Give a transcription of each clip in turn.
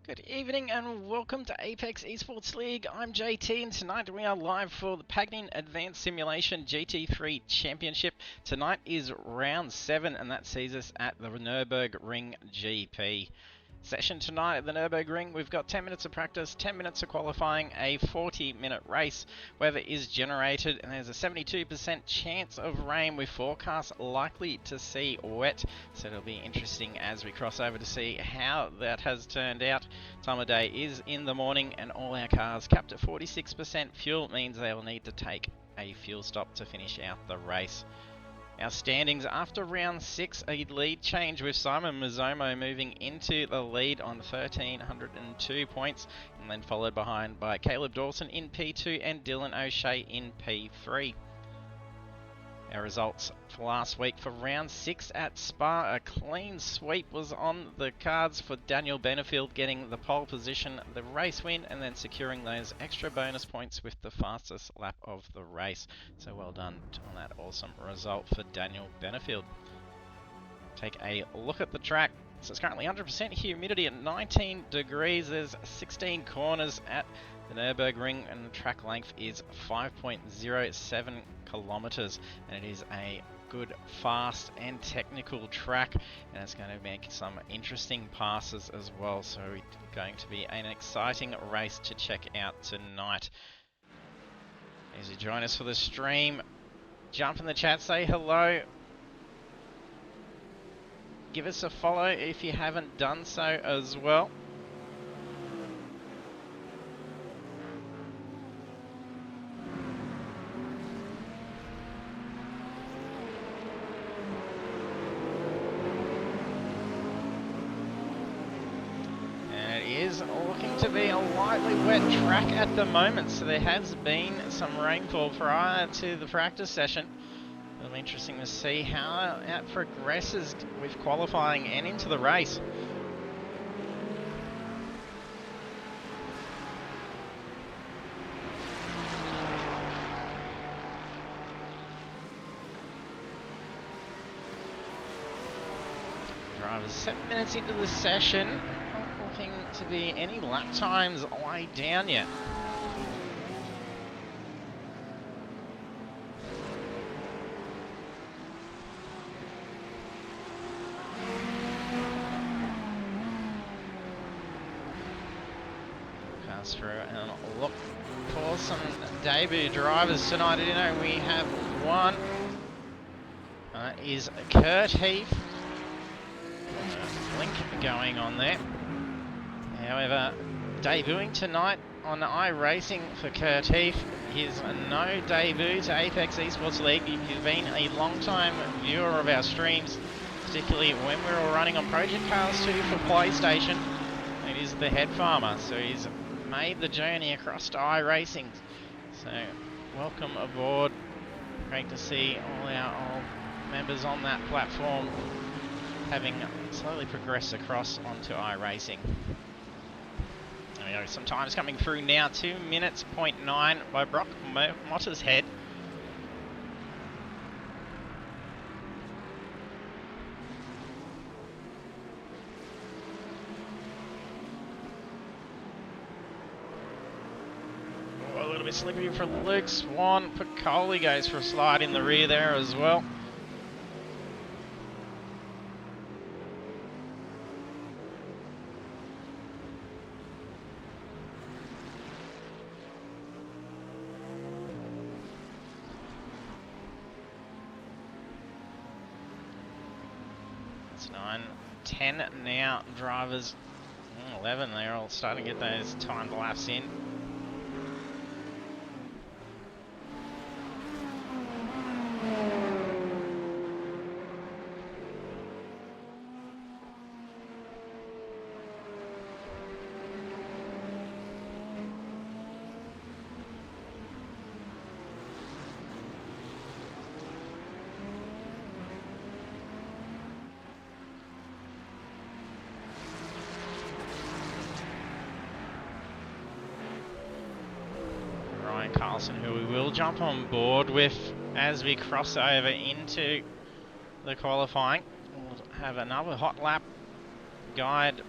Good evening and welcome to Apex Esports League. I'm JT and tonight we are live for the Pagnian Advanced Simulation GT3 Championship. Tonight is round 7 and that sees us at the Nurburgring GP. Session tonight at the Nurburgring, we've got 10 minutes of practice, 10 minutes of qualifying, a 40-minute race. Weather is generated and there's a 72% chance of rain with forecasts likely to see wet. So it'll be interesting as we cross over to see how that has turned out. Time of day is in the morning and all our cars capped at 46% fuel means they will need to take a fuel stop to finish out the race. Our standings after round 6, a lead change with Simon Mazzomo moving into the lead on 1,302 points, and then followed behind by Caleb Dawson in P2 and Dylan O'Shea in P3. Our results for last week for round 6 at Spa, a clean sweep was on the cards for Daniel Benefield getting the pole position, the race win, and then securing those extra bonus points with the fastest lap of the race. So well done on that awesome result for Daniel Benefield. Take a look at the track. So it's currently 100% humidity at 19 degrees. There's 16 corners at the Nurburgring and the track length is 5.07 kilometers, and it is a good, fast and technical track, and it's going to make some interesting passes as well, so it's going to be an exciting race to check out tonight. As you join us for the stream, jump in the chat, say hello, give us a follow if you haven't done so as well. Looking to be a lightly wet track at the moment, so there has been some rainfall prior to the practice session. It'll be interesting to see how it progresses with qualifying and into the race. Drivers 7 minutes into the session. To be any lap times way down yet. Pass through and look for some debut drivers tonight. You know, we have one. Is Kurt Heath. Blink going on there. However, debuting tonight on iRacing for Kurt Heath, his no debut to Apex Esports League. He's been a long-time viewer of our streams, particularly when we were running on Project Cars 2 for PlayStation. It is the head farmer, so he's made the journey across to iRacing. So, welcome aboard. Great to see all our old members on that platform having slowly progressed across onto iRacing. There we go, some times coming through now, 2 minutes, 0.9 by Brock Mottershead. Oh, a little bit slippery for Luke Swan. Piccoli goes for a slide in the rear there as well. It's 9, 10 now, drivers, 11, they're all starting to get those timed laps in. Carlson, who we will jump on board with as we cross over into the qualifying. We'll have another hot lap guide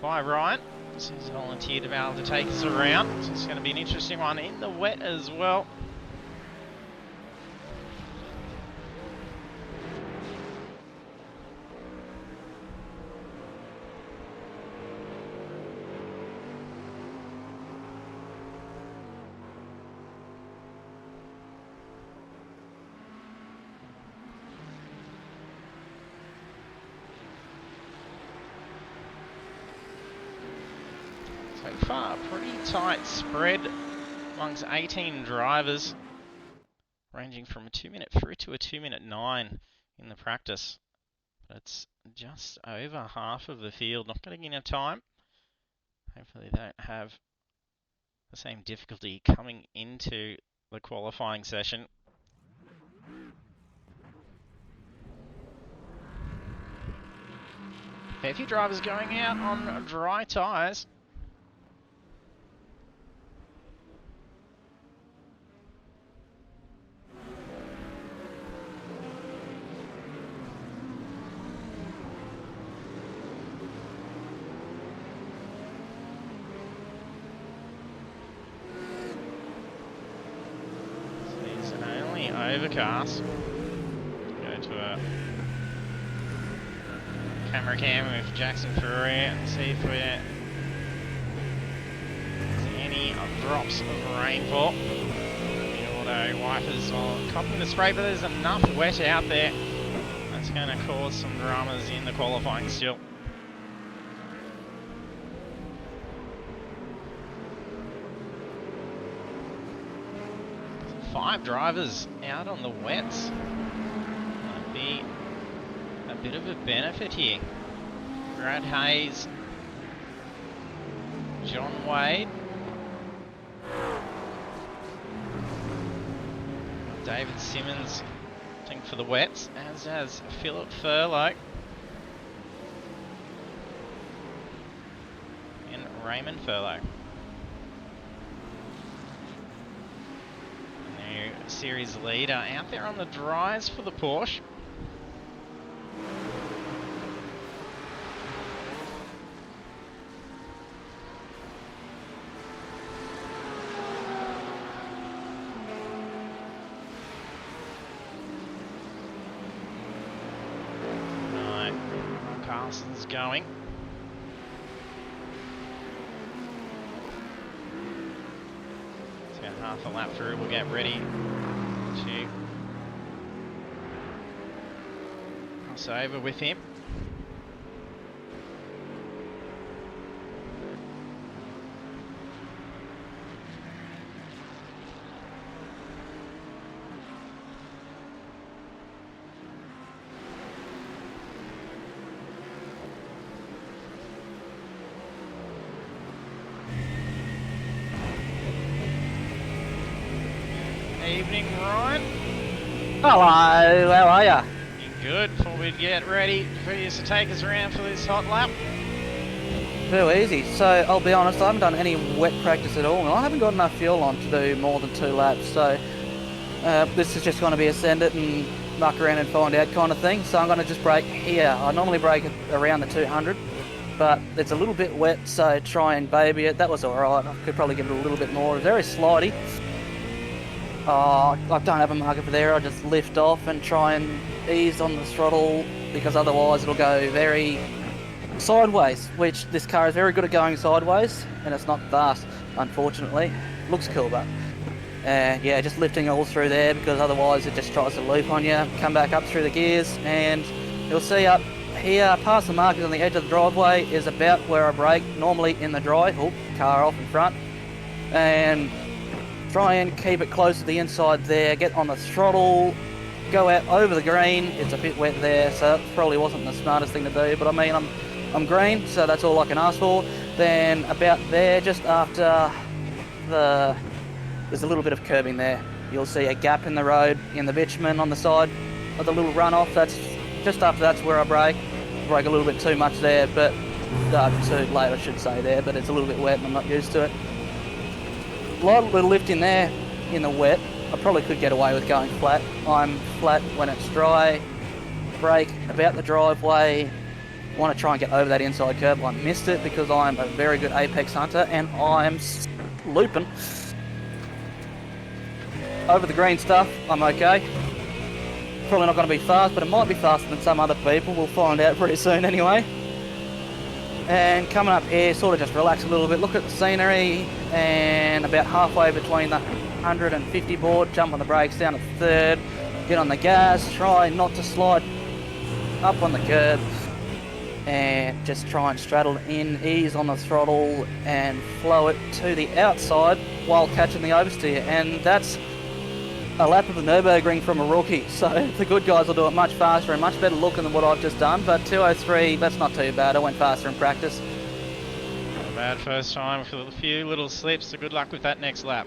by Ryan. He's volunteered to be able to take us around. So it's going to be an interesting one in the wet as well. So far, pretty tight spread amongst 18 drivers, ranging from a 2-minute through to a 2-minute 9 in the practice. But it's just over half of the field not getting enough time. Hopefully they don't have the same difficulty coming into the qualifying session. A few drivers going out on dry tyres. Overcast. Go to a camera cam with Jackson Ferrer and see if we see any drops of rainfall. The auto wipers are copping the spray, but there's enough wet out there that's going to cause some dramas in the qualifying still. Five drivers out on the wets. Might be a bit of a benefit here. Brad Hayes, John Wade, David Simmons, I think, for the wets, as has Philip Furlow and Raymond Furlow. Series leader out there on the dries for the Porsche. Right, Carson's going. Half a lap through, we'll get ready to cross over with him. Evening, Ryan. Hello, how are ya? Good. Before we get ready for you to take us around for this hot lap. Too easy. So I'll be honest, I haven't done any wet practice at all, and I haven't got enough fuel on to do more than 2 laps. So this is just going to be a send it and muck around and find out kind of thing. So I'm going to just brake here. I normally brake around the 200, but it's a little bit wet, so try and baby it. That was all right. I could probably give it a little bit more. Very slidey. I don't have a marker for there. I just lift off and try and ease on the throttle, because otherwise it'll go very sideways, which this car is very good at going sideways, and it's not fast, unfortunately. Looks cool, but yeah, just lifting all through there, because otherwise it just tries to loop on you. Come back up through the gears, and you'll see up here past the markers on the edge of the driveway is about where I brake normally in the dry. Oh, car off in front, and try and keep it close to the inside there, get on the throttle, go out over the green. It's a bit wet there, so it probably wasn't the smartest thing to do, but I mean, I'm green, so that's all I can ask for. Then about there, just after there's a little bit of curbing there. You'll see a gap in the road, in the bitumen on the side of the little runoff. That's just after that's where I brake. Brake a little bit too much there, but too late I should say there, but it's a little bit wet and I'm not used to it. A lot of little lift in there in the wet. I probably could get away with going flat. I'm flat when it's dry. Brake about the driveway, want to try and get over that inside curb. I missed it because I'm a very good apex hunter and I'm looping. Over the green stuff, I'm okay. Probably not going to be fast, but it might be faster than some other people. We'll find out pretty soon anyway. And coming up here, sort of just relax a little bit, look at the scenery, and about halfway between the 150 board, jump on the brakes down to third, get on the gas, try not to slide up on the curb, and just try and straddle in, ease on the throttle, and flow it to the outside while catching the oversteer. And that's a lap of the Nurburgring from a rookie, so the good guys will do it much faster and much better looking than what I've just done, but 2:03, that's not too bad. I went faster in practice. Not a bad first time with a few little slips, so good luck with that next lap.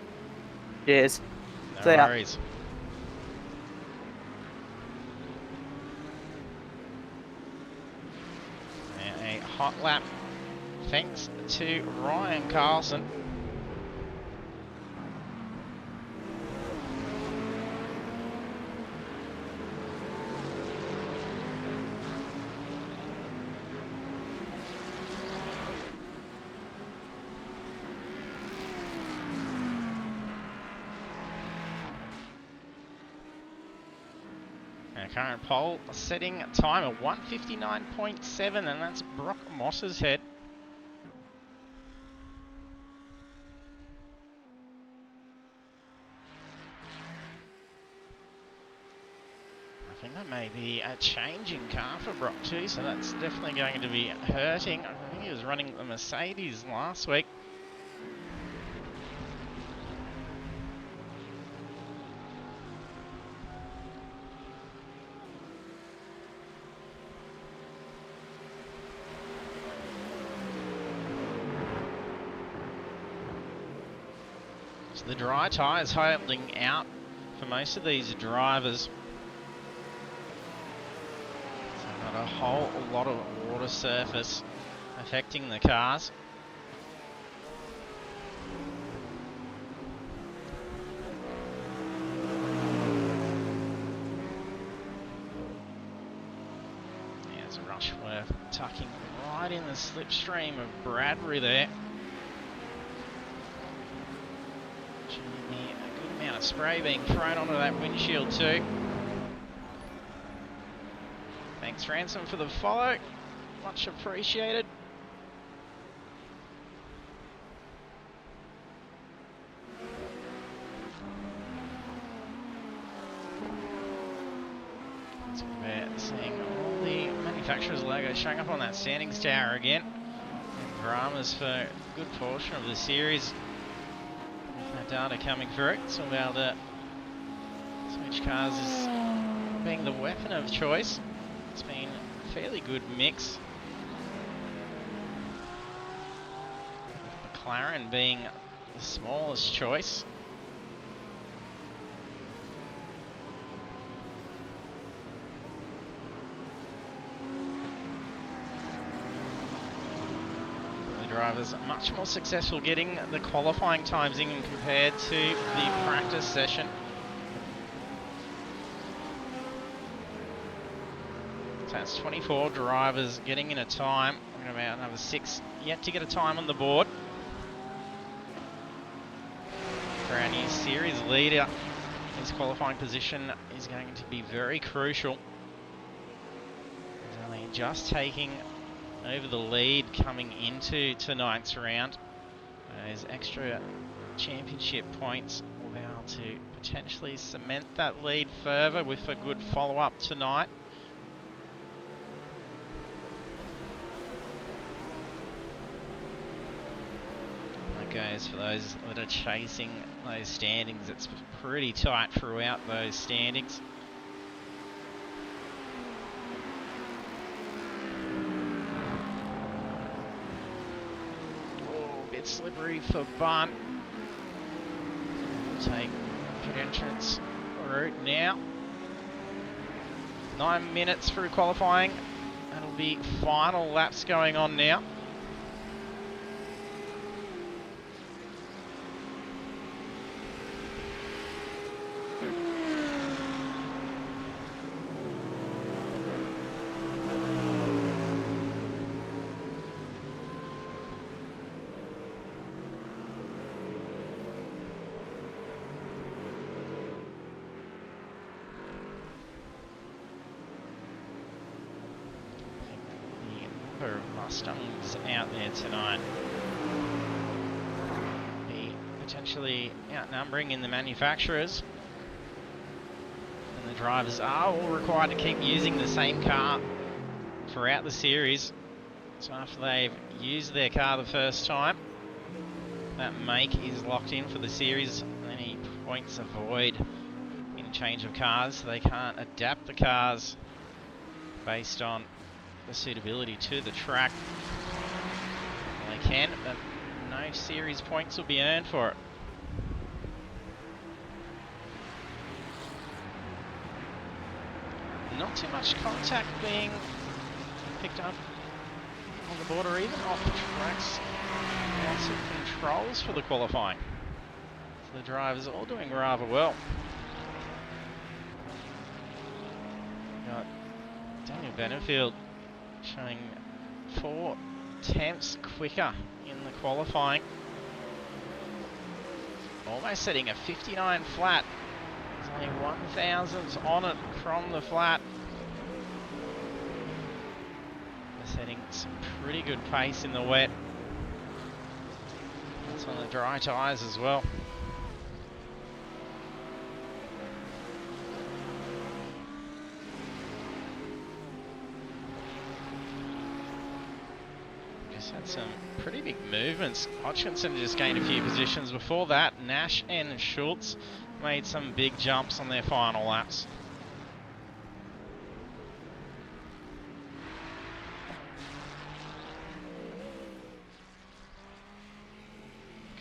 Cheers. No worries. And a hot lap thanks to Ryan Carlson. Current pole setting time of 1:59.7, and that's Brock Moss's head. I think that may be a changing car for Brock too, so that's definitely going to be hurting. I think he was running the Mercedes last week. The dry tyres holding out for most of these drivers. So not a whole lot of water surface affecting the cars. There's Rushworth tucking right in the slipstream of Bradbury there. A good amount of spray being thrown onto that windshield too. Thanks Ransom for the follow, much appreciated. It's about seeing all the manufacturer's logos showing up on that standings tower again. And dramas for a good portion of the series. Data coming through, so we'll be able to switch cars as being the weapon of choice. It's been a fairly good mix. McLaren being the smallest choice. Drivers much more successful getting the qualifying times in compared to the practice session. So that's 24 drivers getting in a time. We're about another 6 yet to get a time on the board. For our new series leader, his qualifying position is going to be very crucial. He's only just taking over the lead coming into tonight's round. Those extra championship points will be able to potentially cement that lead further with a good follow-up tonight. That goes for those that are chasing those standings. It's pretty tight throughout those standings. Slippery for Bunt. We'll take pit entrance route now. 9 minutes through qualifying. That'll be final laps going on now. number of Mustangs out there tonight. Be potentially outnumbering in the manufacturers. And the drivers are all required to keep using the same car throughout the series. So after they've used their car the first time, that make is locked in for the series. Any points avoid in change of cars, so they can't adapt the cars based on the suitability to the track. Well, they can, but no series points will be earned for it. Not too much contact being picked up on the border, even off the tracks. Lots of controls for the qualifying. So the drivers are all doing rather well. Got Daniel Benefield showing 4 tenths quicker in the qualifying. Almost setting a 59 flat. There's only 1,000ths on it from the flat. They're setting some pretty good pace in the wet. That's on the dry tyres as well. Just had some pretty big movements. Hodgkinson just gained a few positions before that. Nash and Schultz made some big jumps on their final laps.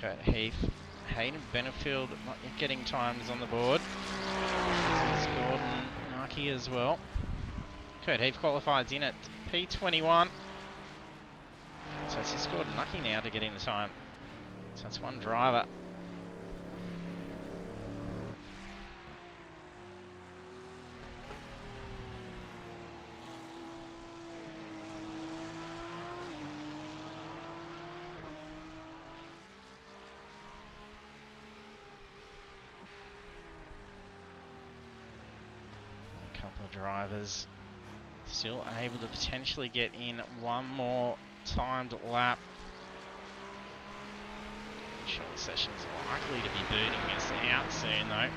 Kurt Heath, Hayden Benefield not yet getting times on the board. There's Gordon Naki as well. Kurt Heath qualifies in at P21. So it's just Gordon Naki now to get in the time. So that's one driver. Couple of drivers still able to potentially get in one more timed lap. Short session's likely to be booting us out soon though.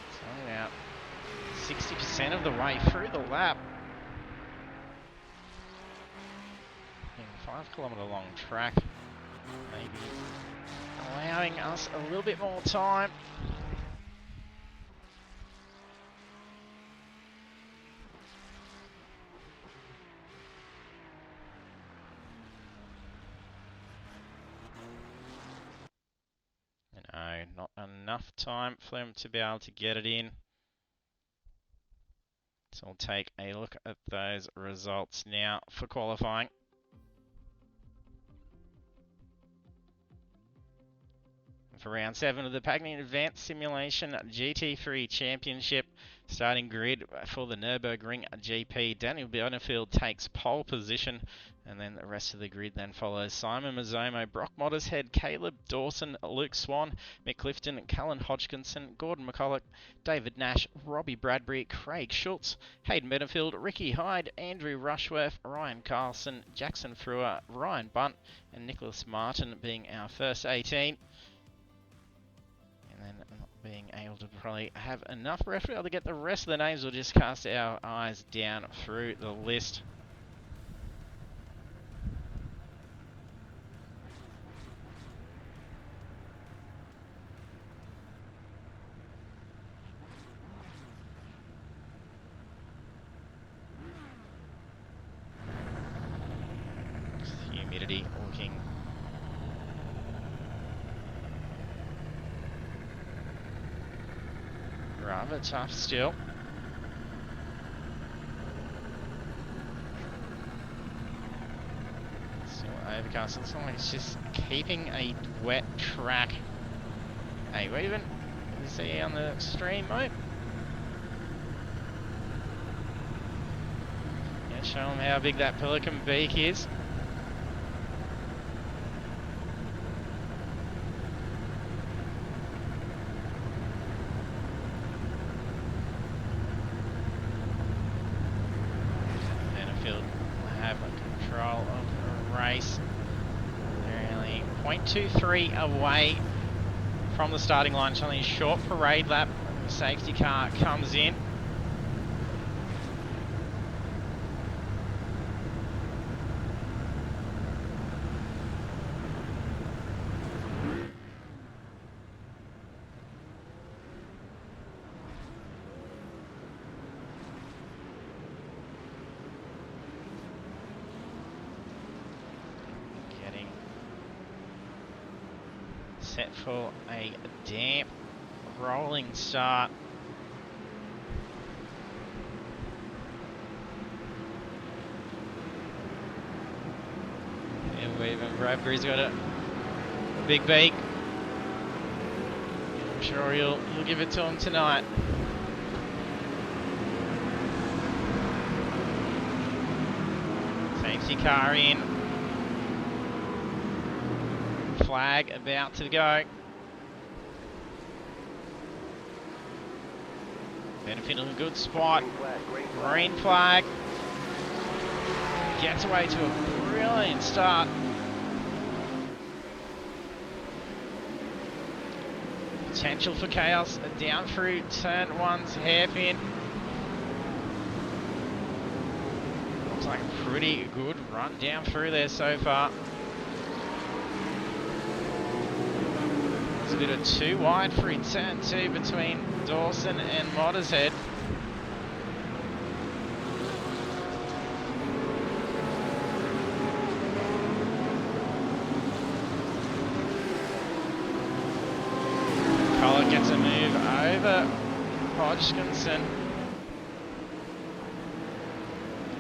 It's only about 60% of the way through the lap. In a 5 kilometre long track, maybe allowing us a little bit more time. No, not enough time for them to be able to get it in. So we'll take a look at those results now for qualifying. For round 7 of the Pagnian Advanced Simulation GT3 Championship, starting grid for the Nurburgring GP. Daniel Benefield takes pole position, and then the rest of the grid then follows Simon Mazzomo, Brock Mottershead, Caleb Dawson, Luke Swan, Mick Clifton, Callan Hodgkinson, Gordon McCulloch, David Nash, Robbie Bradbury, Craig Schultz, Hayden Benefield, Ricky Hyde, Andrew Rushworth, Ryan Carlson, Jackson Frewer, Ryan Bunt, and Nicholas Martin being our first 18. And then not being able to probably have enough ref to be able to get the rest of the names, we'll just cast our eyes down through the list. Humidity looking rather tough still. Still overcast. Looks like it's just keeping a wet track. Hey, wait even. You see on the stream mode? Yeah, show them how big that Pelican beak is. race. They're only 0.23 away from the starting line. It's only a short parade lap. The safety car comes in. Set for a damp, rolling start. Yeah, even Bradbury's got a big beak. I'm sure he'll give it to him tonight. Safety car in. Flag about to go. Benefit in a good spot. Green flag. Gets away to a brilliant start. Potential for chaos. Down through turn one's hairpin. Looks like a pretty good run down through there so far. A bit of too wide for in turn 2 between Dawson and Mottershead. Collett gets a move over Hodgkinson.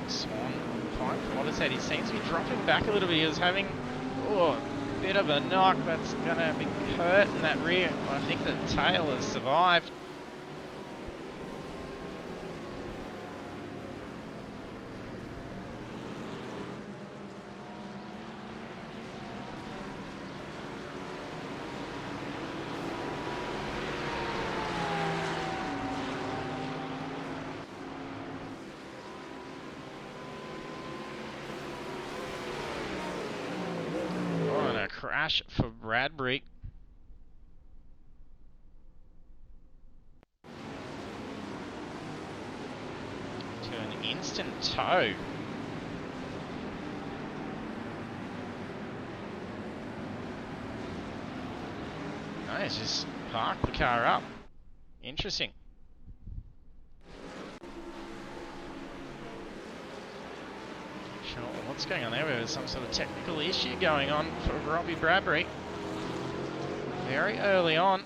Swan fine for Mottershead. He seems to be dropping back a little bit. He was having bit of a knock that's going to be hurt in that rear. I think the tail has survived. Crash for Bradbury. To an instant tow. No, he's just parked the car up. Interesting. Sure, what's going on there? There's some sort of technical issue going on for Robbie Bradbury. Very early on.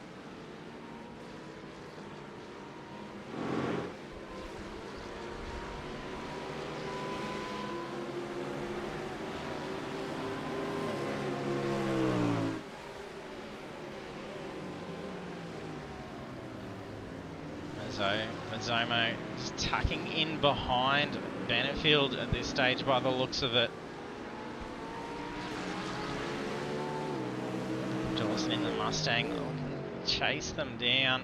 Mazzomo is tucking in behind Benefield at this stage by the looks of it. Dawson in the Mustang can chase them down.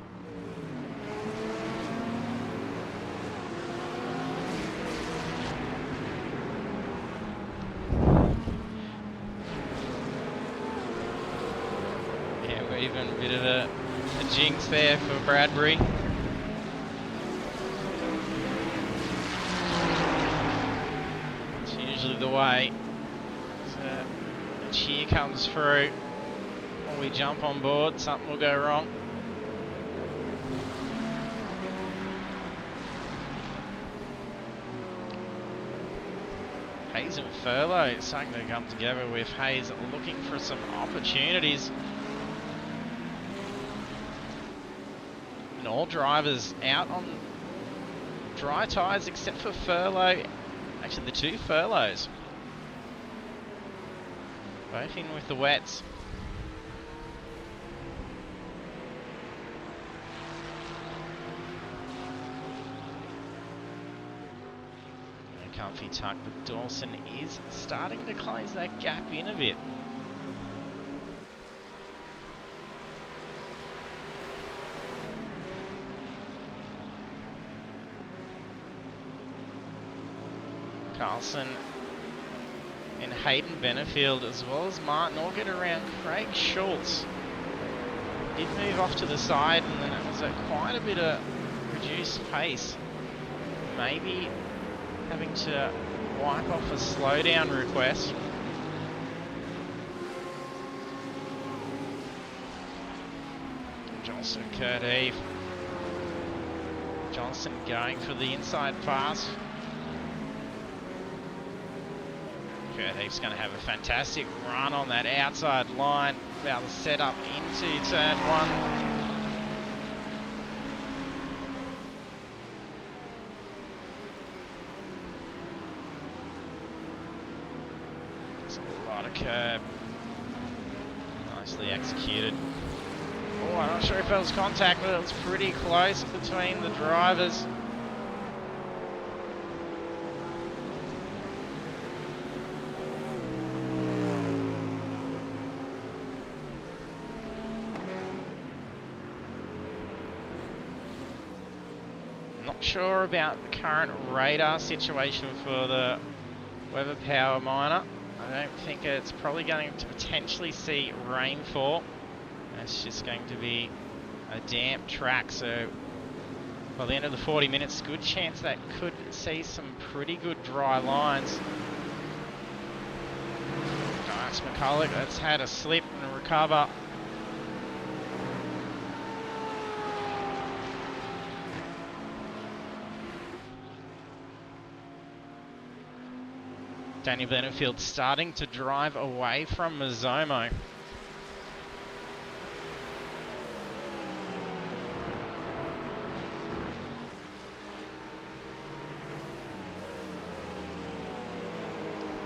Yeah, we're even a bit of a jinx there for Bradbury. The way so a cheer comes through when we jump on board, something will go wrong. Hayes and Furlow starting to come together, with Hayes looking for some opportunities. And all drivers out on dry tyres except for Furlow. Actually, the two Furlows. Both in with the wets. A comfy tuck, but Dawson is starting to close that gap in a bit. Carlson and Hayden Benefield, as well as Martin, all get around Craig Schultz. Did move off to the side, and then it was at quite a bit of reduced pace. Maybe having to wipe off a slowdown request. Johnson, Kurt Eve. Johnson going for the inside pass. Kurt Eve's going to have a fantastic run on that outside line. About to set up into turn one. There's a lot of curb. Nicely executed. Oh, I'm not sure if it was contact, but it was pretty close between the drivers. Not sure about the current radar situation for the Weather Power Miner. I don't think it's probably going to potentially see rainfall. It's just going to be a damp track, so by the end of the 40 minutes, good chance that could see some pretty good dry lines. Nice McCulloch, that's had a slip and a recover. Daniel Benefield starting to drive away from Mazzomo.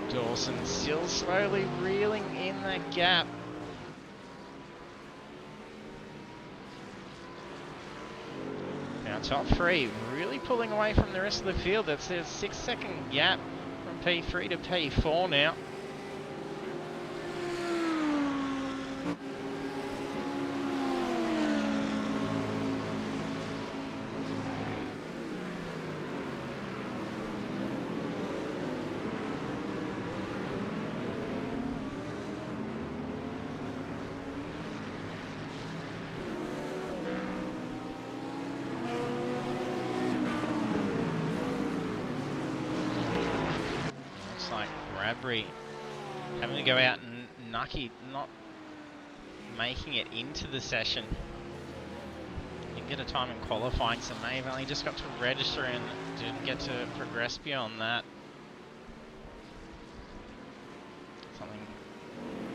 Dawson still slowly reeling in that gap. Now top three really pulling away from the rest of the field. That's a 6-second gap from P3 to P4 now. Bradbury having to go out and Nucky not making it into the session. Didn't get a time in qualifying, so may have only just got to register and didn't get to progress beyond that.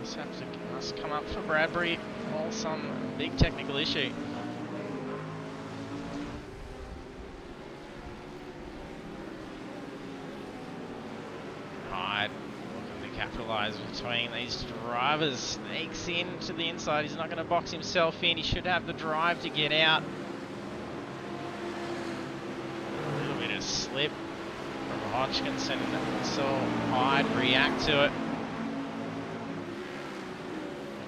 Something must come up for Bradbury, or some big technical issue. Capitalize between these drivers, sneaks in to the inside. He's not going to box himself in. He should have the drive to get out. A little bit of slip from Hodgkinson. Saw Hyde react to it.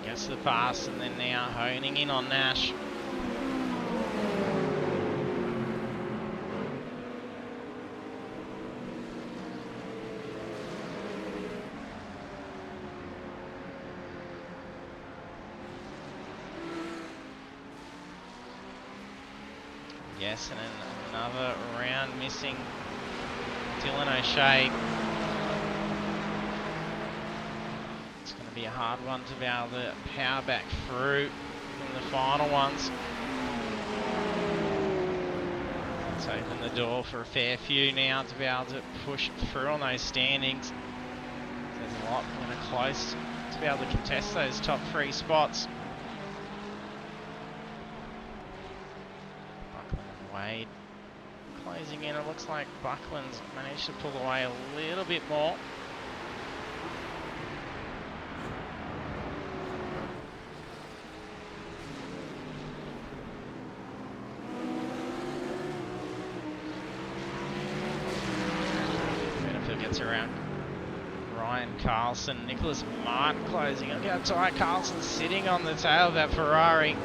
Gets the pass and then now honing in on Nash. Yes, and then another round missing Dylan O'Shea. It's going to be a hard one to be able to power back through in the final ones. Let's open the door for a fair few now to be able to push through on those standings. There's a lot kind of close to be able to contest those top three spots. Wade closing in. It looks like Buckland's managed to pull away a little bit more. Benefield gets around Ryan Carlson. Nicholas Martin closing in. Look how tight Carlson's sitting on the tail of that Ferrari.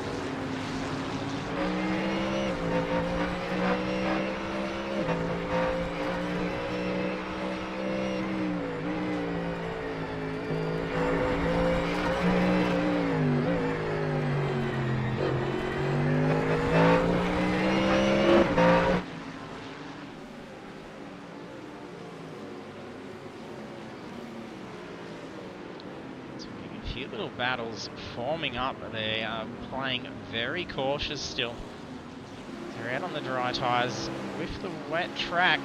few little battles forming up. They are playing very cautious still. They're out on the dry tyres with the wet track.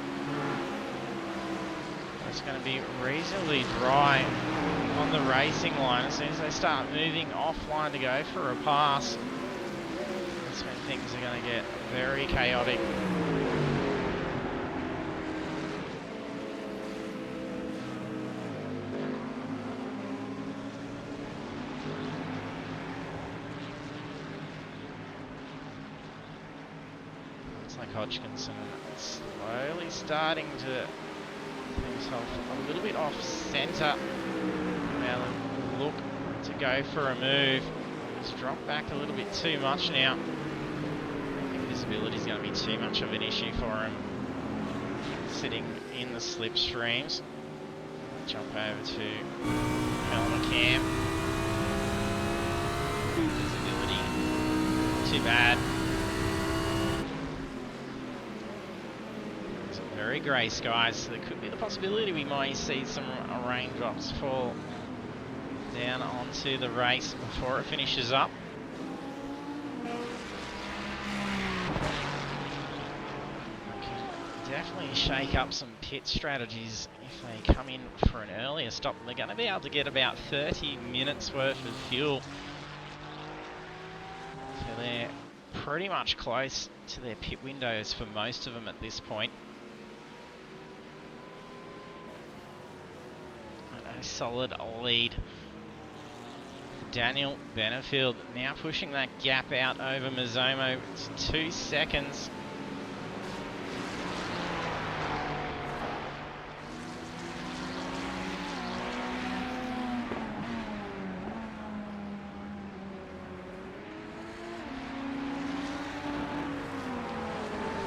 It's going to be reasonably dry on the racing line. As soon as they start moving offline to go for a pass, that's when things are going to get very chaotic. Looks like Hodgkinson slowly starting to himself a little bit off centre. Now look to go for a move. He's dropped back a little bit too much now. I think visibility is going to be too much of an issue for him. Sitting in the slipstreams. Jump over to Melmacam. Visibility too bad. Very grey skies, so there could be the possibility we might see some raindrops fall down onto the race before it finishes up. We can definitely shake up some pit strategies if they come in for an earlier stop. They're going to be able to get about 30 minutes worth of fuel. So they're pretty much close to their pit windows for most of them at this point. Solid lead. Daniel Benefield now pushing that gap out over Mizomo. It's 2 seconds.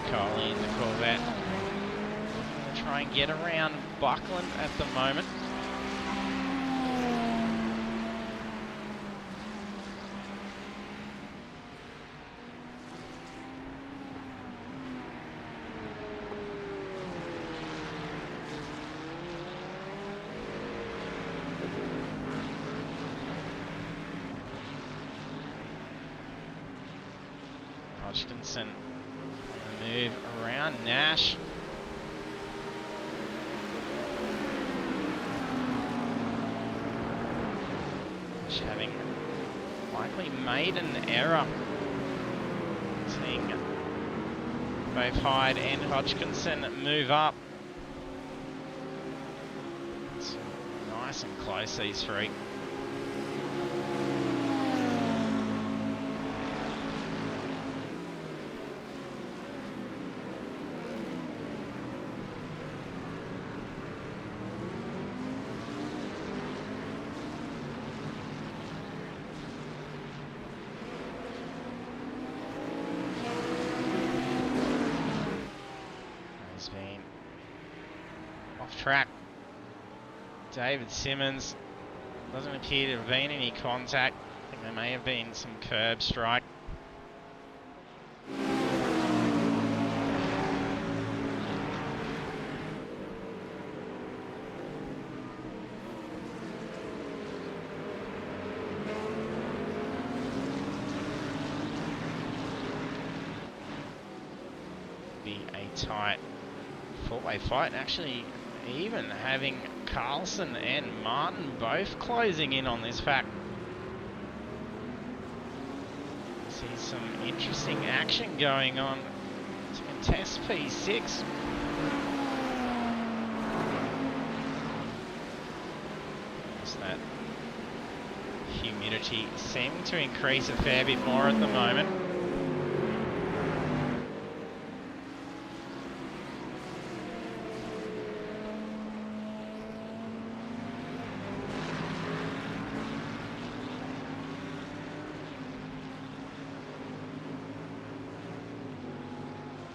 Coley in the Corvette. Try and get around Buckland at the moment. Hodgkinson on the move around Nash. Nash having likely made an error. Seeing both Hyde and Hodgkinson move up. It's nice and close, these three. Been off track. David Simmons, doesn't appear to have been any contact. I think there may have been some curb strike. Be a tight four-way fight, and actually even having Carlson and Martin both closing in on this fact. See some interesting action going on to contest P6. Just that humidity seeming to increase a fair bit more at the moment.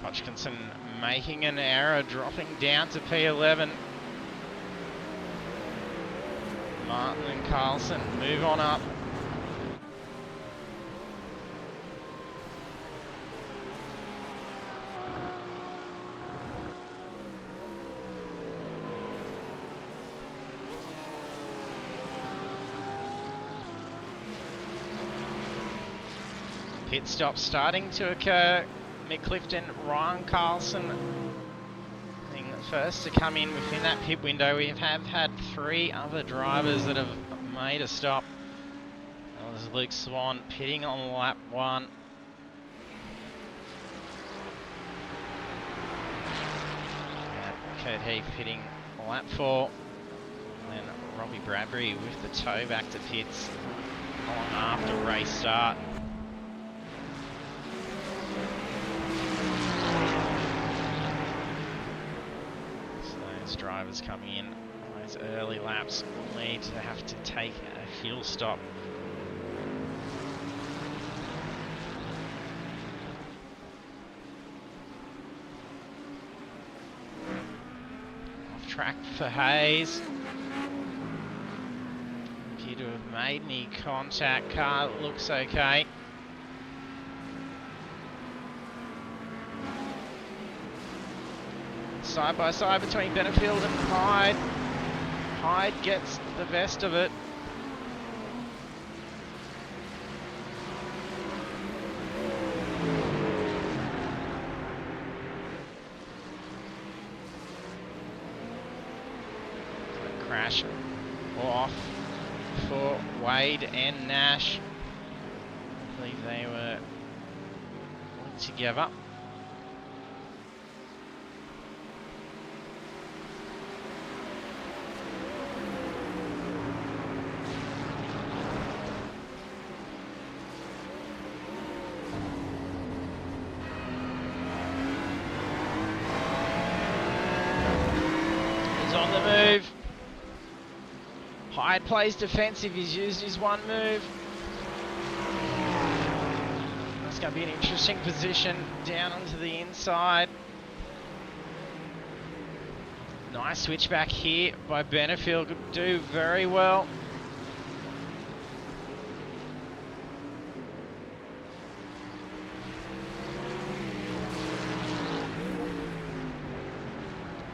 Hodgkinson making an error, dropping down to P11. Martin and Carlson move on up. Pit stop starting to occur. Mick Clifton, Ryan Carlson, being the first to come in within that pit window. We have had 3 other drivers that have made a stop. That was Luke Swan pitting on lap 1. Kurt Heath pitting lap 4. And then Robbie Bradbury with the tow back to pits on after race start. So those drivers coming in on those early laps will need to have to take a fuel stop. Off track for Hayes. Appear to have made any contact. Car looks okay. Side by side between Benefield and Hyde. Hyde gets the best of it. Crash off for Wade and Nash. I believe they were linked together. He's on the move. Hyde plays defensive, he's used his one move. That's going to be an interesting position down onto the inside. Nice switchback here by Benefield, could do very well.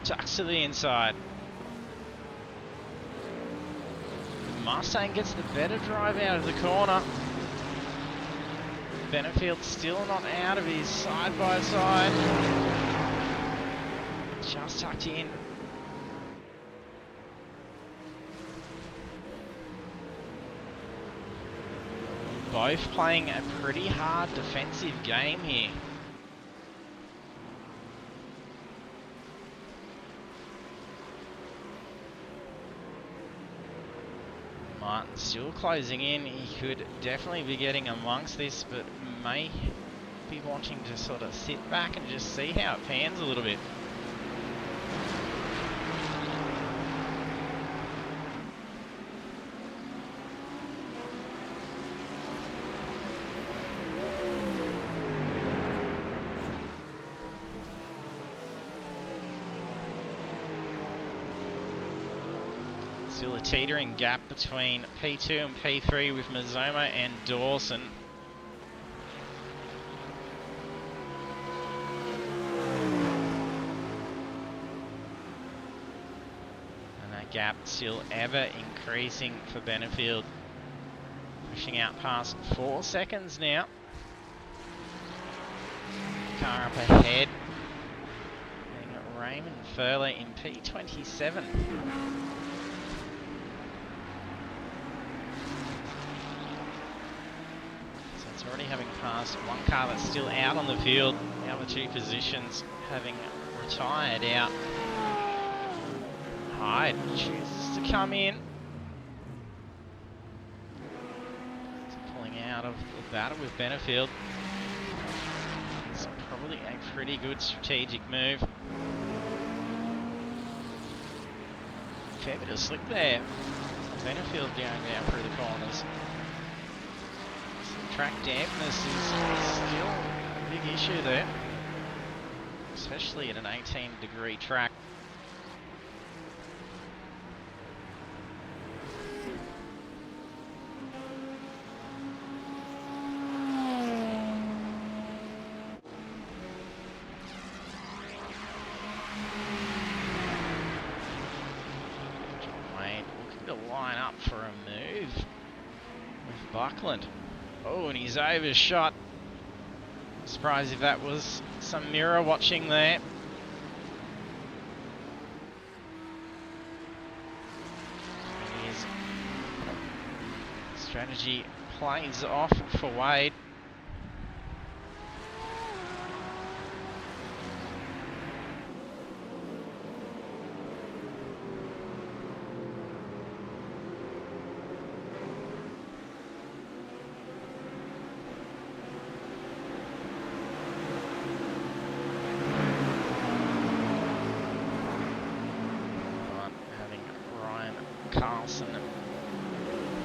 Tucks to the inside. Mustang gets the better drive out of the corner. Benefield still not out of his side-by-side. Just tucked in. Both playing a pretty hard defensive game here. Martin still closing in. He could definitely be getting amongst this, but may be wanting to sort of sit back and just see how it pans a little bit. Still a teetering gap between P2 and P3 with Mazzoma and Dawson. And that gap still ever increasing for Benefield. Pushing out past 4 seconds now. Car up ahead. And Raymond Furley in P27. Already having passed one car that's still out on the field. The other 2 positions having retired out. Hyde chooses to come in. Pulling out of the battle with Benefield. It's probably a pretty good strategic move. Fair bit of slick there. Benefield going down through the corners. Track dampness is still a big issue there, especially at an 18-degree track. John Wayne looking to line up for a move with Buckland. Oh, and he's overshot Surprised if that was some mirror watching there. His strategy plays off for Wade.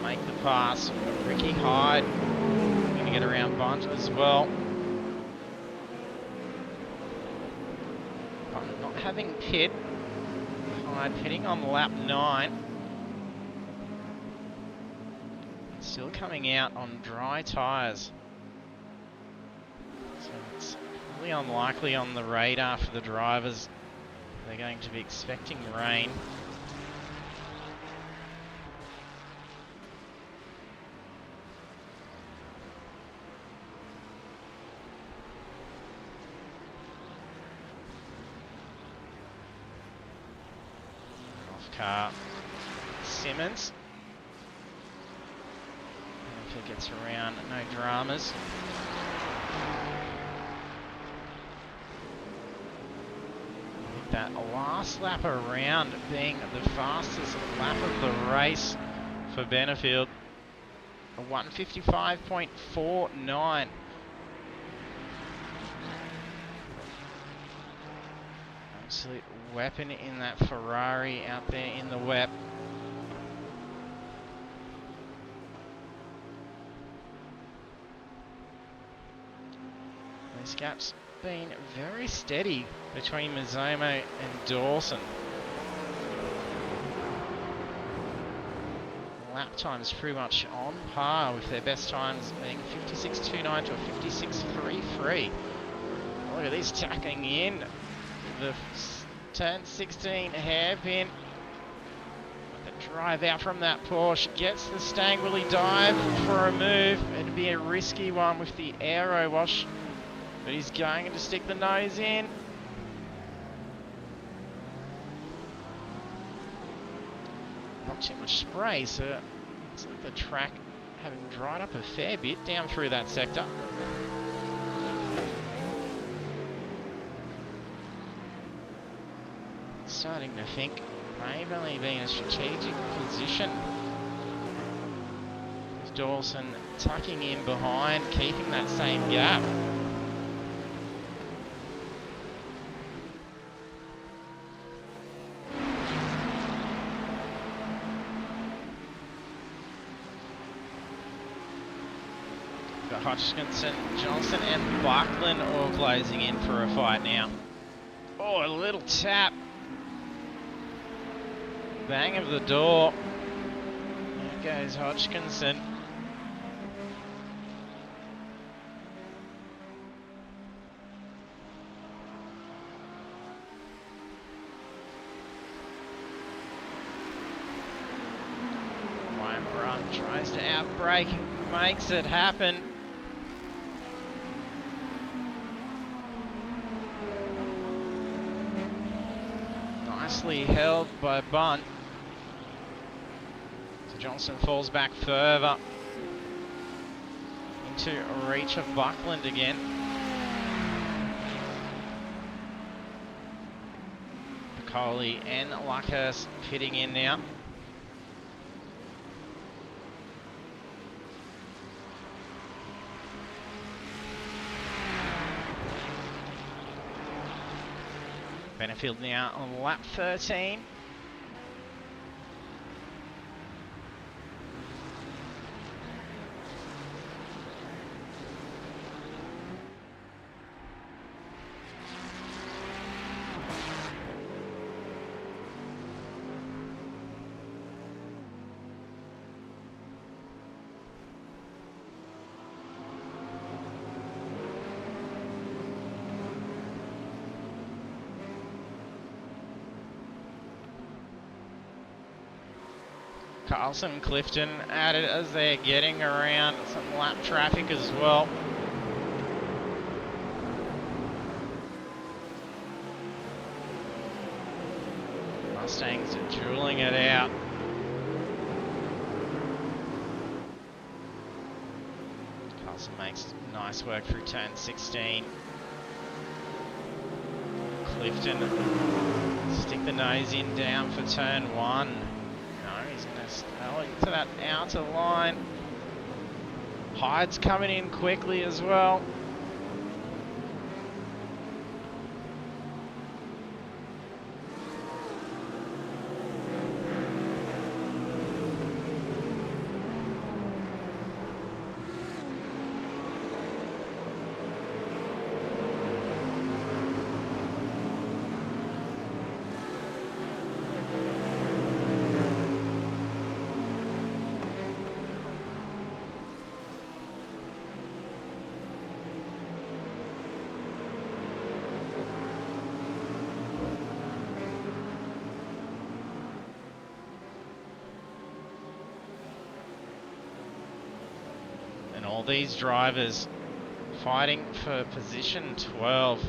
Make the pass. Ricky Hyde going to get around Bunt as well. Bunt not having pit. Hyde pitting on lap 9. Still coming out on dry tyres. So it's probably unlikely on the radar for the drivers. They're going to be expecting rain. Car Simmons. And if he gets around, no dramas. With that last lap around being the fastest lap of the race for Benefield. A 1:55.49. Absolute weapon in that Ferrari out there in the wet. This gap's been very steady between Mizomo and Dawson. Lap times pretty much on par with their best times being 56.29 to a 56.33. Look at this tacking in. The turn 16 hairpin. The drive out from that Porsche gets the stang. Will he dive for a move? It'd be a risky one with the aero wash, but he's going to stick the nose in. Not too much spray, so it's like the track having dried up a fair bit down through that sector. Starting to think they've only been a strategic position. With Dawson tucking in behind, keeping that same gap. We've got Hodgkinson, Johnson and Buckland all closing in for a fight now. Oh, a little tap. Bang of the door. There goes Hodgkinson. Run tries to outbrake, makes it happen. Nicely held by Bunt. So Johnson falls back further into reach of Buckland again. Piccoli and Luckhurst pitting in now. Benefield now on lap 13. Carlson, Clifton added as they're getting around some lap traffic as well. Mustangs are drooling it out. Carlson makes nice work through turn 16. Clifton stick the nose in down for turn 1. No, he's going to spell into that outer line. Hyde's coming in quickly as well. All these drivers fighting for position 12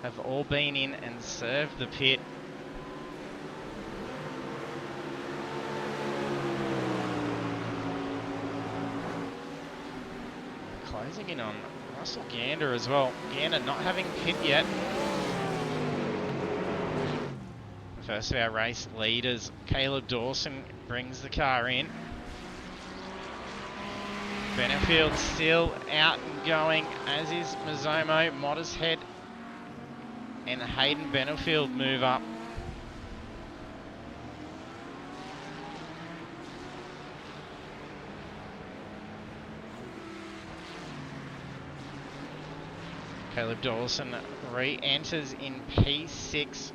have all been in and served the pit. Closing in on Russell Gander as well. Gander not having pit yet. First of our race leaders, Caleb Dawson brings the car in. Benefield still out and going, as is Mazomo. Mottershead and Hayden Benefield move up. Caleb Dawson re-enters in P6.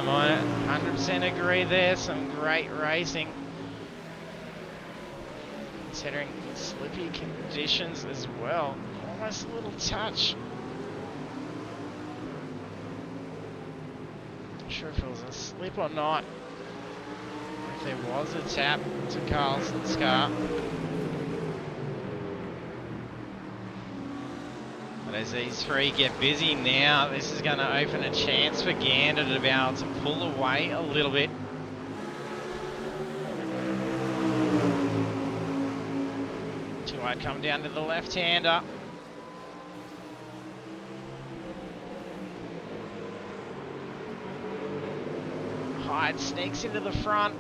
I 100% agree there. Some great racing. Considering slippy conditions as well. Almost a little touch. Not sure if it was a slip or not. If there was a tap to Carlson's car. But as these three get busy now, this is going to open a chance for Gander to be able to pull away a little bit. Two wide come down to the left-hander. Hyde sneaks into the front.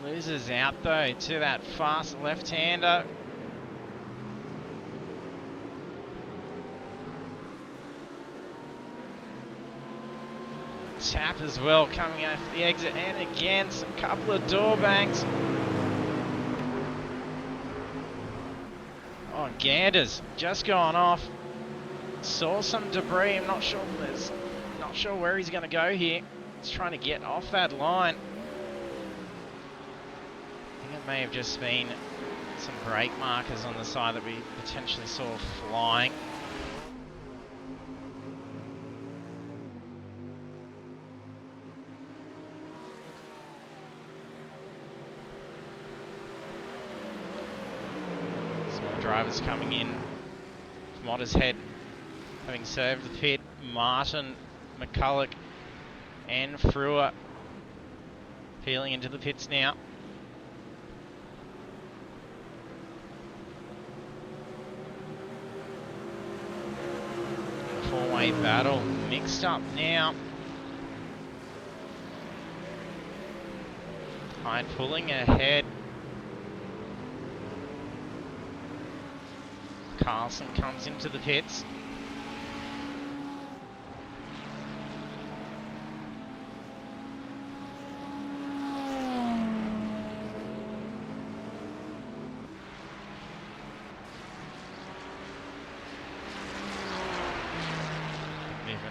Loses out though to that fast left-hander. Tap as well coming off the exit, and again some couple of door bangs. Oh, Gander's just gone off. Saw some debris. I'm not sure where he's going to go here. He's trying to get off that line. It may have just been some brake markers on the side that we potentially saw flying. Some more drivers coming in. Mottershead having served the pit. Martin, McCulloch and Frewer peeling into the pits now. Four-way battle mixed up now. Hyde pulling ahead. Carlson comes into the pits.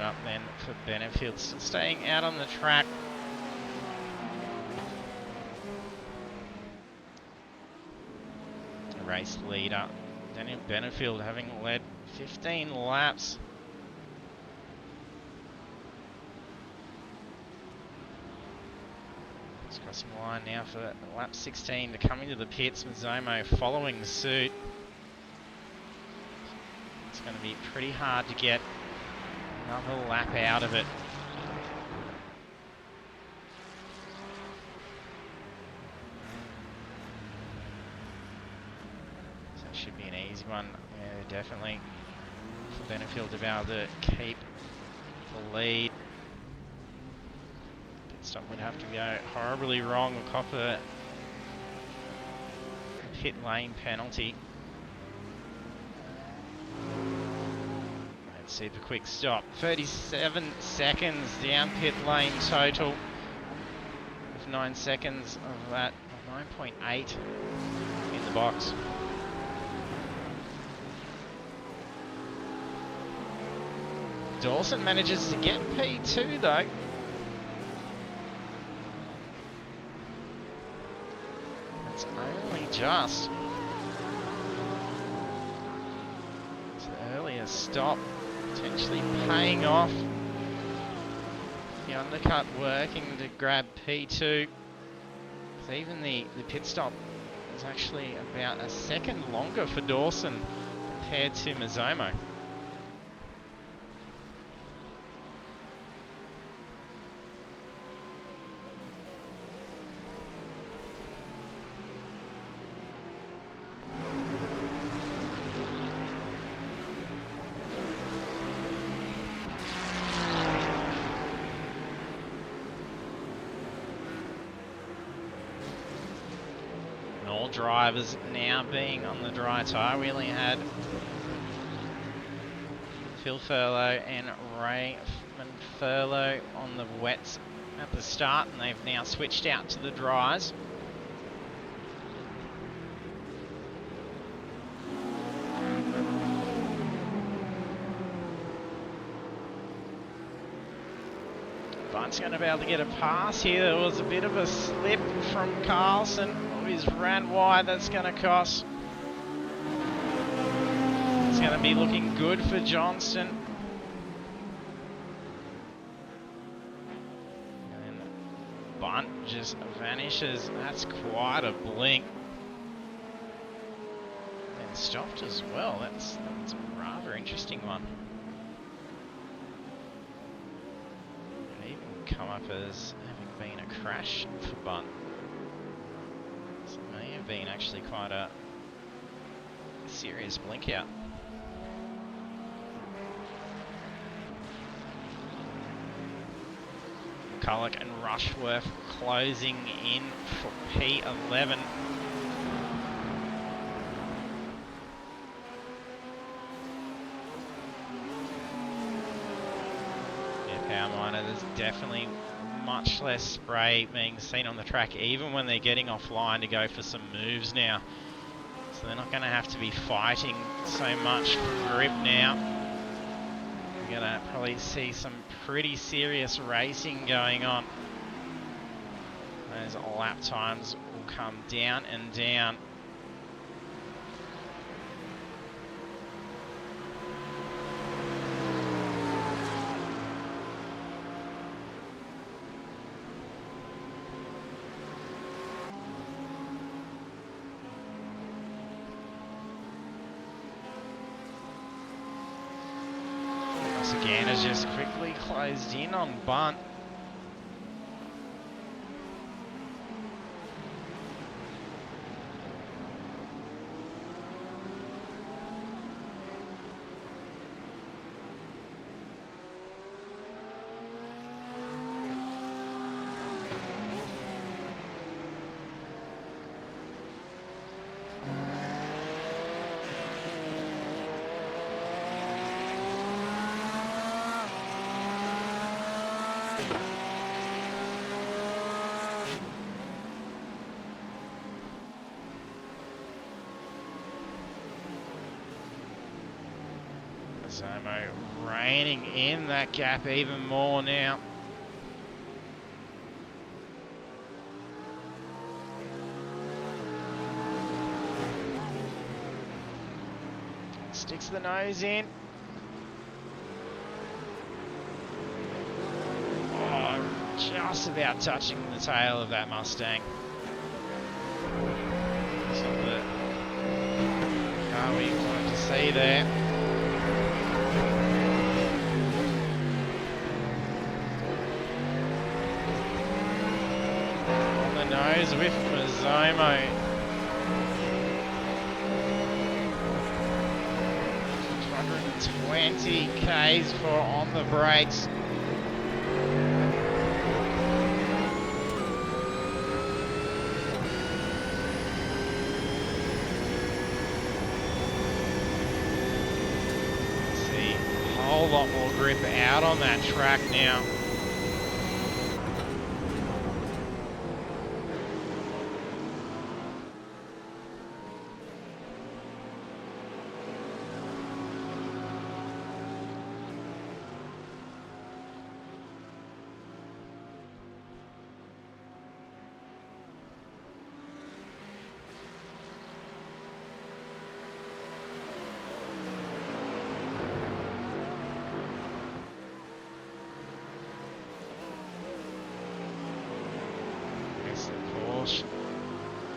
Up then for Benefield, still staying out on the track. The race leader, Daniel Benefield, having led 15 laps. Just crossing the line now for lap 16 to come into the pits. Mazzomo following suit. It's going to be pretty hard to get another lap out of it. So it should be an easy one. Yeah, definitely. For Benefield to be able to keep the lead. Pit stop would have to go horribly wrong or cop a pit lane penalty. Super quick stop. 37 seconds down pit lane total. With 9 seconds of that, 9.8 in the box. Dawson manages to get P2 though. That's only just. It's the earliest stop. Potentially paying off. The undercut working to grab P2. So even the pit stop is actually about a second longer for Dawson compared to Mazzomo. All drivers now being on the dry tyre. We only had Phil Furlow and Ray Furlow on the wets at the start, and they've now switched out to the dries. Bunt's going to be able to get a pass here. There was a bit of a slip from Carlson. He's ran wide. That's going to cost. It's going to be looking good for Johnston. And Bunt just vanishes. That's quite a blink. And stopped as well. That's a rather interesting one. It even come up as having been a crash for Bunt. So it may have been actually quite a serious blink out. McCulloch and Rushworth closing in for P11. Yeah, Power Miner, there's definitely much less spray being seen on the track, even when they're getting offline to go for some moves now. So they're not going to have to be fighting so much for grip now. We're going to probably see some pretty serious racing going on. Those lap times will come down and down. Again, has just quickly closed in on Bunt. Zomo reining in that gap even more now. Sticks the nose in. Oh, just about touching the tail of that Mustang. It's not the car we wanted to see there. On the nose with Mazzomo. 20 Ks for on the brakes. See a whole lot more grip out on that track now.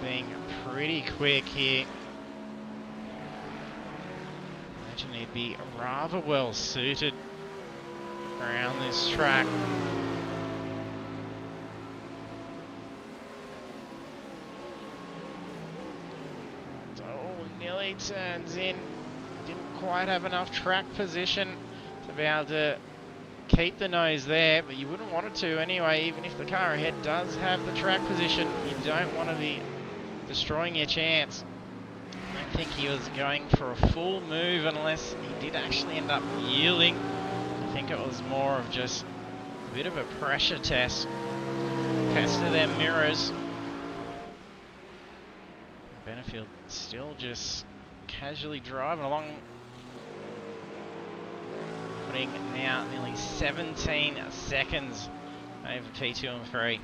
Being pretty quick here. Imagine he'd be rather well suited around this track. Oh, nearly turns in. Didn't quite have enough track position to be able to keep the nose there, but you wouldn't want it to anyway. Even if the car ahead does have the track position, you don't want to be destroying your chance. I don't think he was going for a full move unless he did actually end up yielding. I think it was more of just a bit of a pressure test. Test of their mirrors. Benefield still just casually driving along, putting now nearly 17 seconds over P2 and 3.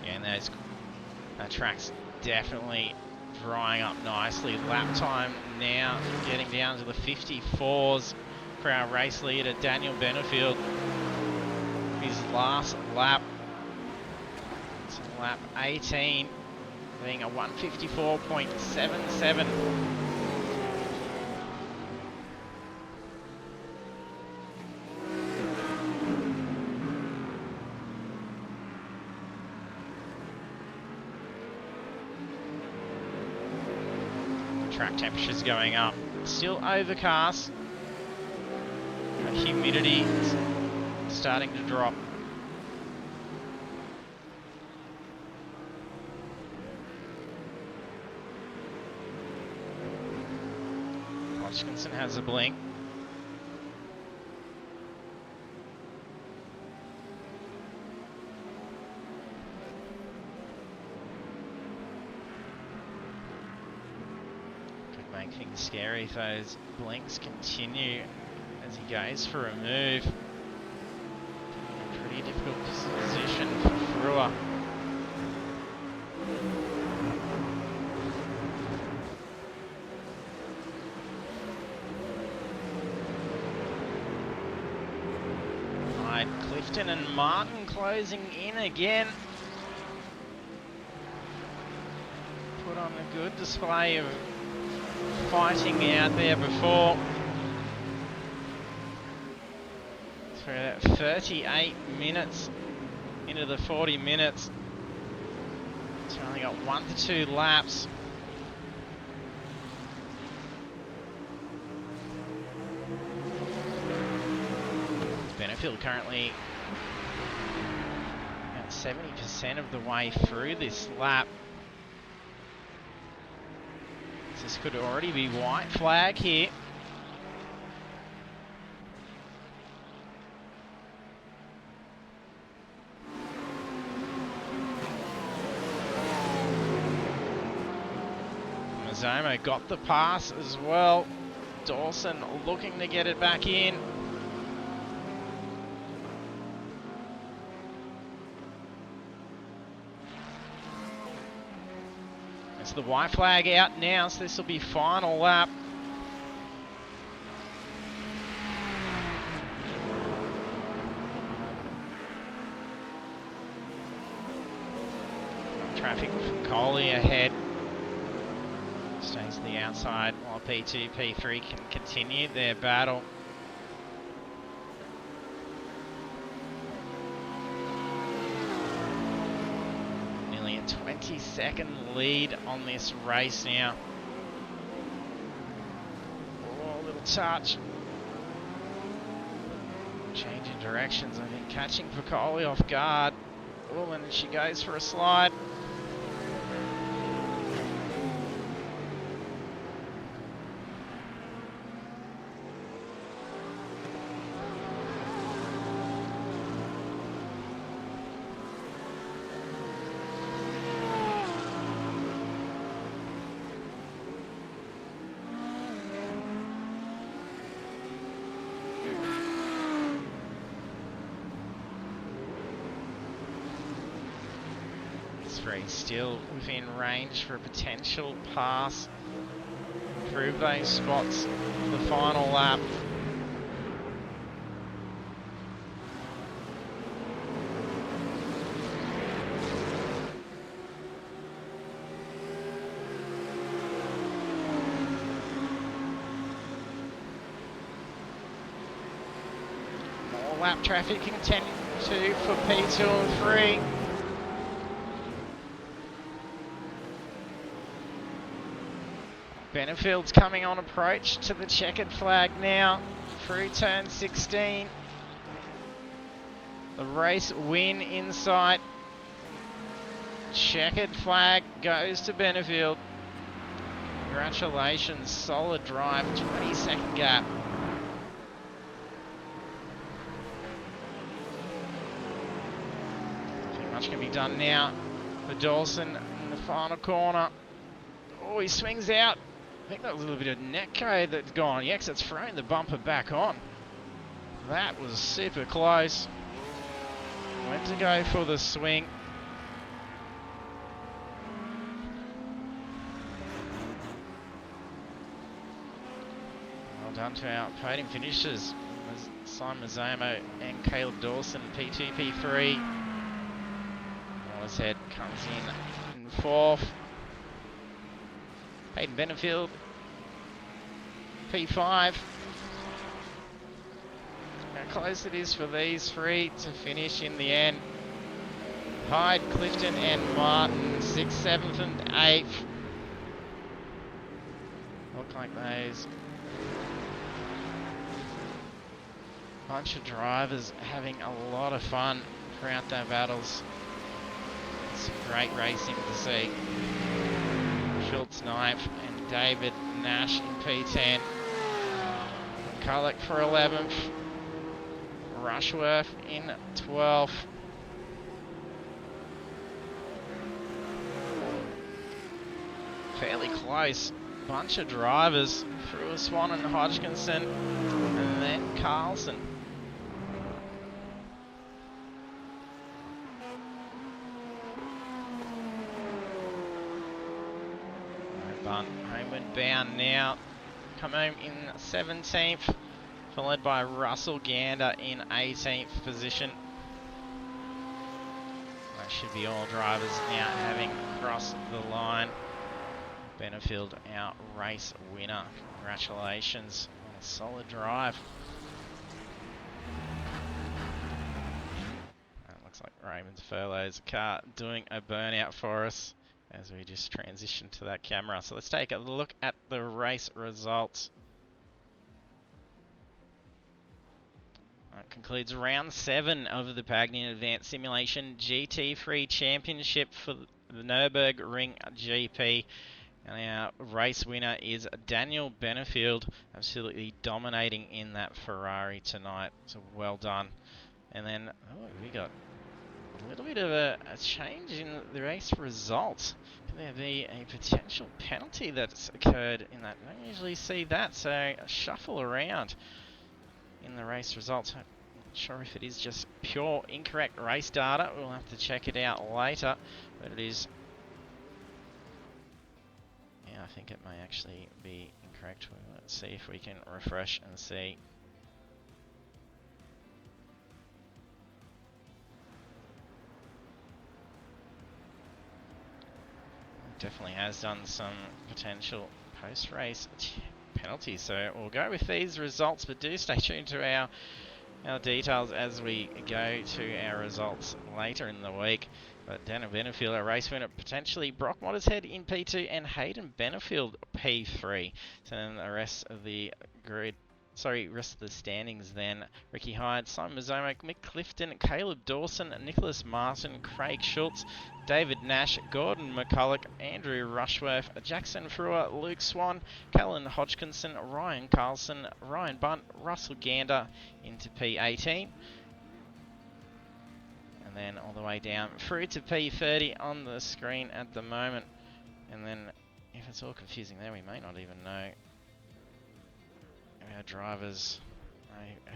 Yeah, and that track's definitely drying up nicely. Lap time now getting down to the 54s for our race leader, Daniel Benefield. His last lap, it's lap 18. Being a 154.77. Track temperature's going up. Still overcast. But humidity is starting to drop. Hodgkinson has a blink. Could make things scary if those blinks continue as he goes for a move. A pretty difficult position for Frewer. Clifton and Martin closing in again. Put on a good display of fighting out there before. For 38 minutes into the 40 minutes. It's only got 1 to 2 laps. Benefield currently about 70% of the way through this lap. This could already be white flag here. Mazzomo got the pass as well. Dawson looking to get it back in. It's the white flag out now, so this will be final lap. traffic from Coley ahead. Stays to the outside while P2, P3 can continue their battle. Nearly a 20-second lead on this race now. Oh, a little touch. Changing directions, I think, catching Piccoli off guard. Oh, and she goes for a slide. Three still within range for a potential pass. Improve those spots for the final lap. More lap traffic continue for P2 and 3. Benefield's coming on approach to the checkered flag now through turn 16. The race win in sight. Checkered flag goes to Benefield. Congratulations, solid drive, 20-second gap. Not much can be done now for Dawson in the final corner. Oh, he swings out. I think that was a little bit of netcode that's gone. Yes, it's thrown the bumper back on. That was super close. Went to go for the swing. Well done to our podium finishers. Simon Zamo and Caleb Dawson, P2, P3. Wallace Head comes in fourth. Hayden Benefield, P5. How close it is for these three to finish in the end. Hyde, Clifton and Martin, 6th, 7th and 8th. Look like those. Bunch of drivers having a lot of fun throughout their battles. It's great racing to see. Schultz 9th and David Nash in P10. McCulloch for 11th. Rushworth in 12th. Fairly close. Bunch of drivers through Swan and Hodgkinson and then Carlson. Homeward bound now. Come home in 17th, followed by Russell Gander in 18th position. That should be all drivers now having crossed the line. Benefield, our race winner. Congratulations on a solid drive. That looks like Raymond's Furlow's car doing a burnout for us as we just transition to that camera. So let's take a look at the race results. That concludes round 7 of the Pagnian Advanced Simulation GT3 Championship for the Nurburgring GP. And our race winner is Daniel Benefield, absolutely dominating in that Ferrari tonight. So well done. And then we got a little bit of a change in the race results. Could there be a potential penalty that's occurred in that? I don't usually see that, so a shuffle around in the race results. I'm not sure if it is just pure incorrect race data. We'll have to check it out later, but it is. Yeah, I think it may actually be incorrect. Let's see if we can refresh and see. definitely has done some potential post-race penalties. So we'll go with these results, but do stay tuned to our details as we go to our results later in the week. But Daniel Benefield, our race winner, potentially Brock Mottershead in P2 and Hayden Benefield P3. So then the rest of the standings then: Ricky Hyde, Simon Mazomo, Mick Clifton, Caleb Dawson, Nicholas Martin, Craig Schultz, David Nash, Gordon McCulloch, Andrew Rushworth, Jackson Frewer, Luke Swan, Callan Hodgkinson, Ryan Carlson, Ryan Bunt, Russell Gander into P18. And then all the way down through to P30 on the screen at the moment. And then if it's all confusing there, we may not even know our drivers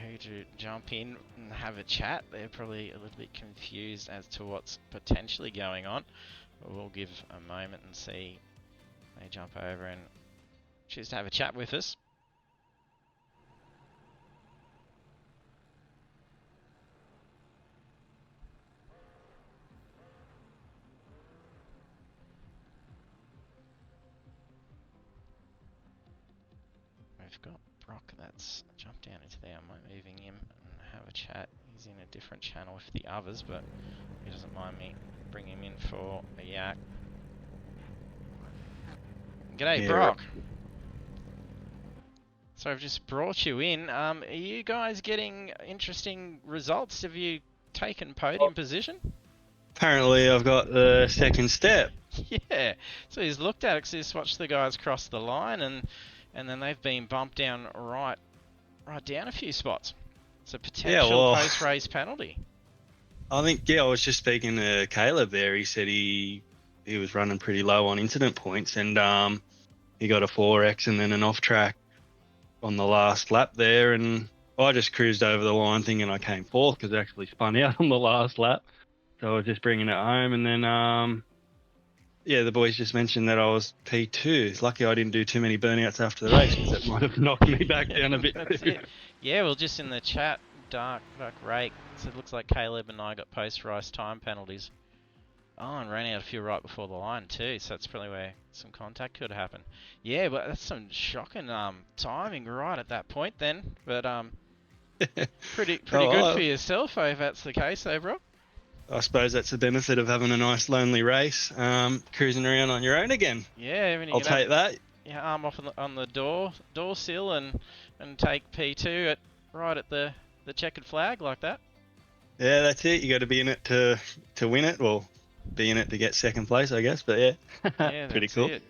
who to jump in and have a chat. They're probably a little bit confused as to what's potentially going on. But we'll give a moment and see they jump over and choose to have a chat with us. We've got Brock that's jumped down into there. I'm moving him and have a chat. He's in a different channel with the others, but he doesn't mind me bringing him in for a yak. G'day, Brock. So I've just brought you in. Are you guys getting interesting results? Have you taken podium position? Apparently I've got the second step. Yeah. So he's looked at it because he's watched the guys cross the line, and then they've been bumped down right down a few spots. It's a potential post-race penalty. I think, I was just speaking to Caleb there. He said he was running pretty low on incident points, and he got a 4X and then an off-track on the last lap there, and I just cruised over the line thinking I came fourth because it actually spun out on the last lap. So I was just bringing it home, and then the boys just mentioned that I was P2. Lucky I didn't do too many burnouts after the race because that might have knocked me back down a bit. That's it. Yeah, well, just in the chat, Dark Rake, so it looks like Caleb and I got post-race time penalties. Oh, and ran out a few right before the line too, so that's probably where some contact could happen. Yeah, but that's some shocking timing right at that point then. But pretty good for yourself if that's the case, though, bro. I suppose that's the benefit of having a nice lonely race, cruising around on your own again. Yeah, I'll take that. Yeah, arm off on the door sill and take P2 right at the checkered flag like that. Yeah, that's it. You got to be in it to win it. Well, be in it to get second place, I guess. But yeah, pretty cool. It.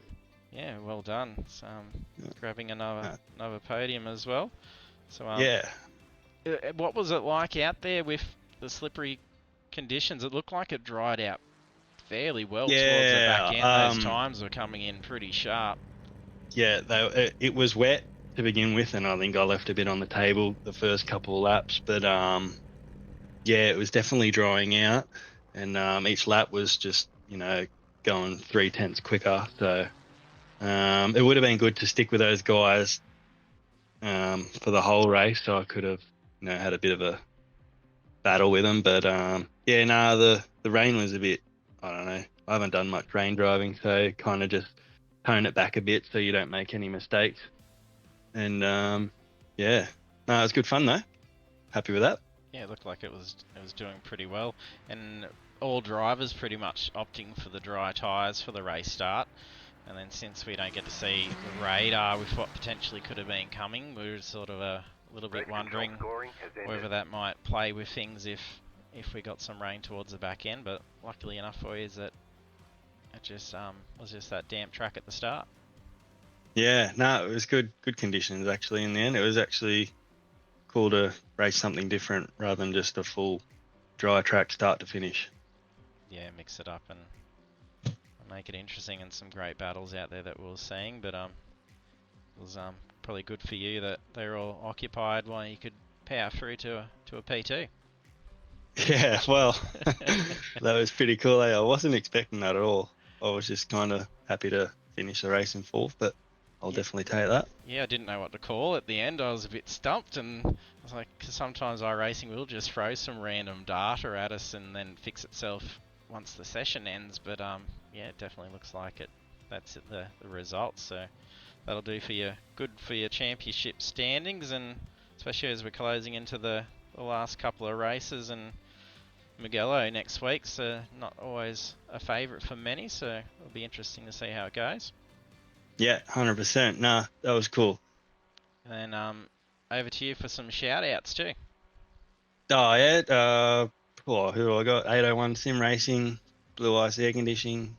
Yeah, well done. It's, grabbing another podium as well. So what was it like out there with the slippery conditions? It looked like it dried out fairly well towards the back end. Those times were coming in pretty sharp. Yeah, it was wet to begin with, and I think I left a bit on the table the first couple of laps. But it was definitely drying out, and each lap was just going 0.3 quicker. So it would have been good to stick with those guys for the whole race, so I could have had a bit of a battle with them. But the rain was a bit, I don't know, I haven't done much rain driving, so kind of just tone it back a bit so you don't make any mistakes. And it was good fun though. Happy with that. Yeah, it looked like it was doing pretty well, and all drivers pretty much opting for the dry tyres for the race start. And then since we don't get to see the radar with what potentially could have been coming, we were sort of a little bit wondering whether that might play with things if we got some rain towards the back end. But luckily enough for you is that it just was just that damp track at the start. Yeah, no, it was good conditions actually in the end. It was actually cool to race something different rather than just a full dry track start to finish. Yeah, mix it up and make it interesting, and some great battles out there that we were seeing. But it was probably good for you that they were all occupied while you could power through to a P2. Yeah, well, that was pretty cool. I wasn't expecting that at all. I was just kind of happy to finish the race in fourth, but I'll definitely take that. Yeah, I didn't know what to call at the end. I was a bit stumped, and I was like, cause sometimes iRacing will just throw some random data at us and then fix itself once the session ends. But it definitely looks like it that's the result. So that'll do for you, good for your championship standings, and especially as we're closing into the last couple of races, and Mugello next week, so not always a favourite for many, so it'll be interesting to see how it goes. Yeah, 100%. Nah, that was cool. And then over to you for some shout outs too. Oh, yeah. Who do I got? 801 Sim Racing, Blue Ice Air Conditioning,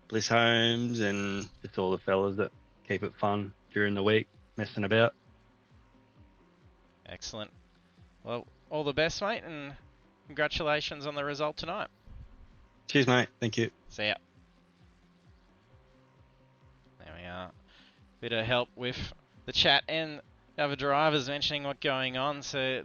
Bliss Homes, and just all the fellas that keep it fun during the week, messing about. Excellent. Well, all the best, mate, and congratulations on the result tonight. Cheers, mate. Thank you. See ya. There we are. Bit of help with the chat and other drivers mentioning what's going on. So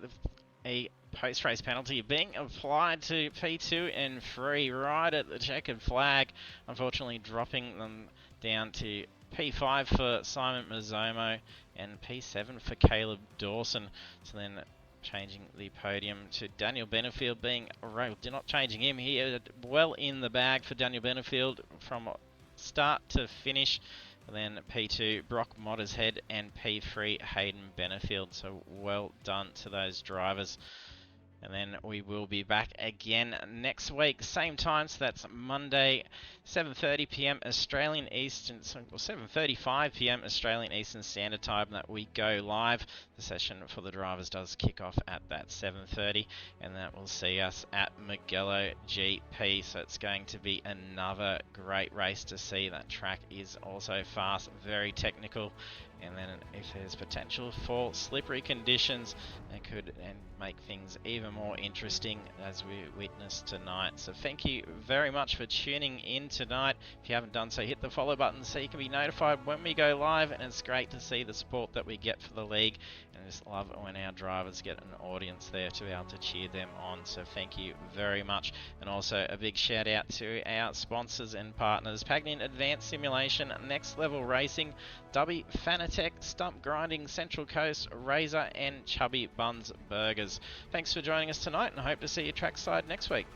a post-race penalty being applied to P2 and 3 right at the checkered flag. Unfortunately dropping them down to P5 for Simon Mazzomo and P7 for Caleb Dawson. So then changing the podium to Daniel Benefield being, not changing him here, well in the bag for Daniel Benefield from start to finish. And then P2 Brock Mottershead and P3 Hayden Benefield. So well done to those drivers. And then we will be back again next week, same time, so that's Monday, 7:30 p.m. Australian Eastern, or 7:35 p.m. Australian Eastern Standard Time that we go live. The session for the drivers does kick off at that 7:30, and that will see us at Mugello GP. So it's going to be another great race to see. That track is also fast, very technical. And then if there's potential for slippery conditions, it could make things even more interesting as we witnessed tonight. So thank you very much for tuning in tonight. If you haven't done so, hit the follow button so you can be notified when we go live. And it's great to see the support that we get for the league. And I just love it when our drivers get an audience there to be able to cheer them on. So thank you very much. And also a big shout out to our sponsors and partners: Pagnian Advanced Simulation, Next Level Racing, Dubby Fanatec, Stump Grinding, Central Coast, Razor, and Chubby Buns Burgers. Thanks for joining us tonight, and I hope to see you trackside next week.